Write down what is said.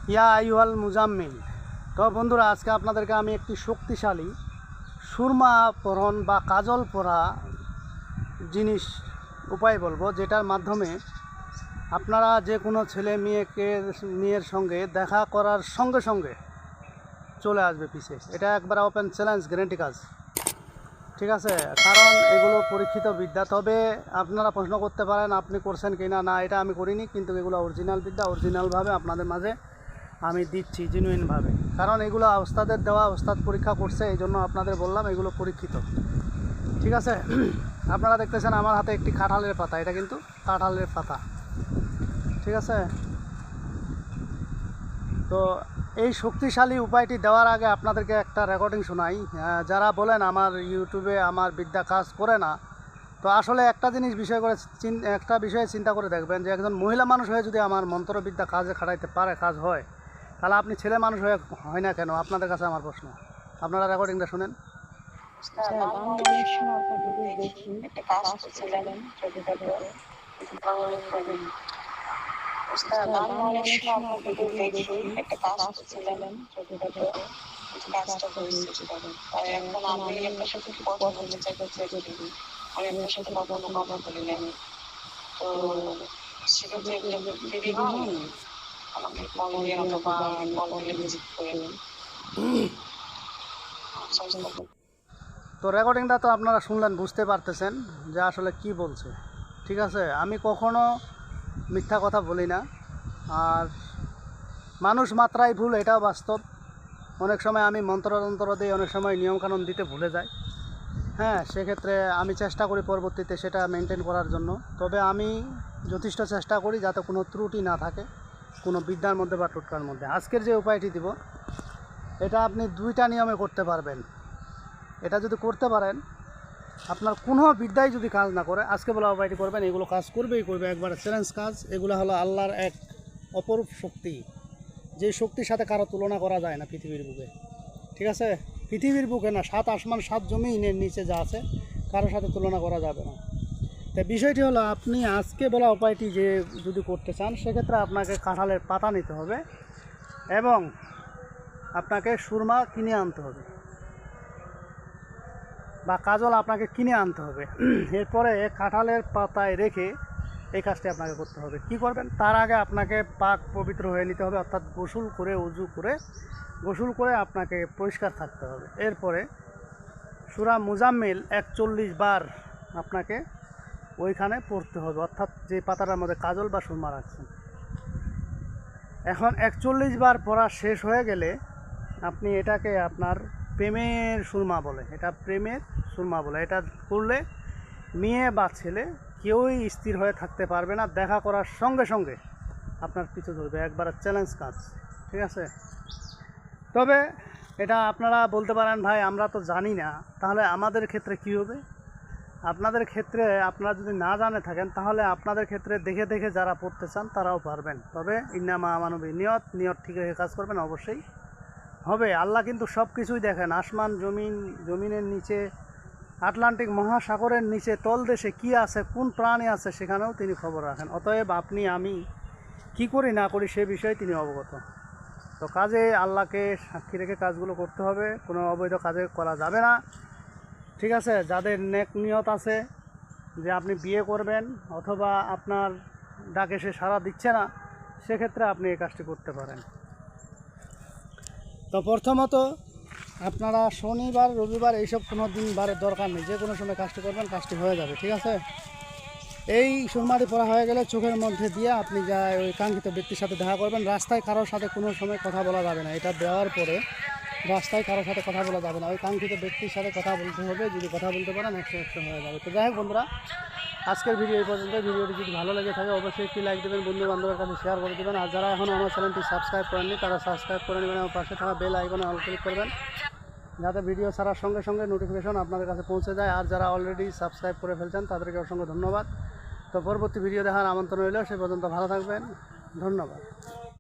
ইয়া আইয়ুহাল মুজাম্মিল। তো বন্ধুরা, আজকে আপনাদেরকে আমি একটি শক্তিশালী সুরমা পরন বা কাজল পরা জিনিস উপায় বলবো, যেটার মাধ্যমে আপনারা যে কোনো ছেলে মেয়ের সঙ্গে দেখা করার সঙ্গে সঙ্গে চলে আসবে পিছে। এটা একবার ওপেন চ্যালেঞ্জ, গ্যারেন্টি কাজ, ঠিক আছে? কারণ এগুলো পরীক্ষিত বিদ্যা। তবে আপনারা প্রশ্ন করতে পারেন আপনি করছেন কি না। না, এটা আমি করিনি, কিন্তু এগুলো অরিজিনাল বিদ্যা, অরিজিনালভাবে আপনাদের মাঝে আমি দিচ্ছি, জেনুইনভাবে। কারণ এগুলো ওস্তাদের দেওয়া, ওস্তাদ পরীক্ষা করছে, এই জন্য আপনাদের বললাম এগুলো পরীক্ষিত, ঠিক আছে? আপনারা দেখতেছেন আমার হাতে একটি কাঁঠালের পাতা, এটা কিন্তু কাঁঠালের পাতা, ঠিক আছে? তো এই শক্তিশালী উপায়টি দেওয়ার আগে আপনাদেরকে একটা রেকর্ডিং শোনাই। যারা বলেন আমার ইউটিউবে আমার বিদ্যা কাজ করে না, তো আসলে একটা বিষয়ে চিন্তা করে দেখবেন যে একজন মহিলা মানুষ হয়ে যদি আমার মন্ত্রবিদ্যা কাজে খাটাইতে পারে, কাজ হয়, তাহলে আপনি ছেলে মানুষ হয় না কেন? আপনাদের কাছে আমার প্রশ্ন। আপনারা রেকর্ডিংটা শুনেন। এখন আমি আপনার সাথে কথা বলতে চাইছি। আমি আপনার সাথে কখনো কথা বলি নাই। তো সেক্ষেত্রে ফ্রি হন, আমাকে কল দিয়ে অথবা কল দিলে ভিজিট করেন। তো রেকর্ডিংটা তো আপনারা শুনলেন, বুঝতে পারতেছেন যে আসলে কি বলছে, ঠিক আছে? আমি কখনো মিথ্যা কথা বলি না, আর মানুষ মাত্রাই ভুল, এটাও বাস্তব। অনেক সময় আমি মন্ত্রতন্ত্র দিই, অনেক সময় নিয়মকানুন দিতে ভুলে যাই। হ্যাঁ, সেক্ষেত্রে আমি চেষ্টা করি পরবর্তীতে সেটা মেনটেন করার জন্য। তবে আমি যথেষ্ট চেষ্টা করি যাতে কোনো ত্রুটি না থাকে কোনো বিদ্যার মধ্যে বা টোটকার মধ্যে। আজকের যে উপায়টি দিব, এটা আপনি 2টা নিয়মে করতে পারবেন। এটা যদি করতে পারেন, আপনার কোনো বিদ্যাই যদি কাজ না করে, আজকে বলা উপায়টি করবেন, এগুলো কাজ করবেই করবে, একবার চ্যালেঞ্জ কাজ। এগুলো হলো আল্লাহর এক অপরূপ শক্তি, যে শক্তির সাথে কারো তুলনা করা যায় না পৃথিবীর বুকে, ঠিক আছে? পৃথিবীর বুকে না, 7 আসমান 7 জমিনের নিচে যা আছে, কারোর সাথে তুলনা করা যাবে না। তাই বিষয়টি হলো, আপনি আজকে বলা উপায়টি যে যদি করতে চান, সেক্ষেত্রে আপনাকে কাঁঠালের পাতা নিতে হবে এবং আপনাকে সুরমা কিনে আনতে হবে বা কাজল আপনাকে কিনে আনতে হবে। এরপরে কাঁঠালের পাতায় রেখে এই কাজটি আপনাকে করতে হবে। কি করবেন? তার আগে আপনাকে পাক পবিত্র হয়ে নিতে হবে, অর্থাৎ গোসল করে, উজু করে, গোসল করে আপনাকে পরিষ্কার থাকতে হবে। এরপরে সূরা মুজাম্মিল 41 বার আপনাকে ওইখানে পড়তে হবে, অর্থাৎ যে পাতাটার মধ্যে কাজল বা সুরমা রাখছেন। এখন 41 বার পড়া শেষ হয়ে গেলে আপনি এটাকে আপনার প্রেমের সুরমা বলে, এটা প্রেমের সুরমা বলে। এটা করলে মেয়ে বা ছেলে কেউই স্থির হয়ে থাকতে পারবে না, দেখা করার সঙ্গে সঙ্গে আপনার পিছু ধরবে। একবার চ্যালেঞ্জ কাজ, ঠিক আছে? তবে এটা আপনারা বলতে পারেন, ভাই আমরা তো জানি না, তাহলে আমাদের ক্ষেত্রে কী হবে? আপনাদের ক্ষেত্রে আপনারা যদি না জানে থাকেন, তাহলে আপনাদের ক্ষেত্রে দেখে দেখে যারা পড়তে চান তারাও পারবেন। তবে ইন্নামা আমানবী, নিয়ত ঠিক রেখে কাজ করবেন, অবশ্যই হবে। আল্লাহ কিন্তু সব কিছুই দেখেন, আসমান জমিনের নিচে, আটলান্টিক মহাসাগরের নিচে, তলদেশে কী আছে, কোন প্রাণী আছে, সেখানেও তিনি খবর রাখেন। অতএব আপনি আমি কি করি না করি সে বিষয়ে তিনি অবগত। তো কাজে আল্লাহকে সাক্ষী রেখে কাজগুলো করতে হবে, কোনো অবৈধ কাজে করা যাবে না, ঠিক আছে? যাদের নেক নিয়ত আছে যে আপনি বিয়ে করবেন অথবা আপনার ডাকে সে সাড়া দিচ্ছে না, সেক্ষেত্রে আপনি এই কাজটি করতে পারেন। তো প্রথমত আপনারা শনিবার, রবিবার এইসব কোনো দিন বারের দরকার নেই, যে কোনো সময় কাজটি করবেন, কাজটি হয়ে যাবে, ঠিক আছে? এই সুরমাটি পড়া হয়ে গেলে চোখের মধ্যে দিয়ে আপনি যা ওই কাঙ্ক্ষিত ব্যক্তির সাথে দেখা করবেন। রাস্তায় কারোর সাথে কোনো সময় কথা বলা যাবে না, এটা দেওয়ার পরে রাস্তায় কারোর সাথে কথা বলা যাবে না, ওই কাঙ্ক্ষিত ব্যক্তির সাথে কথা বলতে হবে। যদি কথা বলতে পারেন 100 হয়ে যাবে। তো যাই হোক বন্ধুরা, আজকের ভিডিও এই পর্যন্ত। ভিডিওটি যদি ভালো লেগে থাকে অবশ্যই একটি লাইক দেবেন, বন্ধু বান্ধবের কাছে শেয়ার করে দেবেন। আর যারা এখনও আমার চ্যানেলটি সাবস্ক্রাইব করেননি, তারা সাবস্ক্রাইব করে নেবেন, আমার পাশে থাকা বেল আইকনে অল ক্লিক করবেন, যাতে ভিডিও ছাড়ার সঙ্গে সঙ্গে নোটিফিকেশন আপনাদের কাছে পৌঁছে যায়। আর যারা অলরেডি সাবস্ক্রাইব করে ফেলছেন তাদেরকে অসংখ্য ধন্যবাদ। তো পরবর্তী ভিডিও দেখার আমন্ত্রণ রইল। সে পর্যন্ত ভালো থাকবেন, ধন্যবাদ।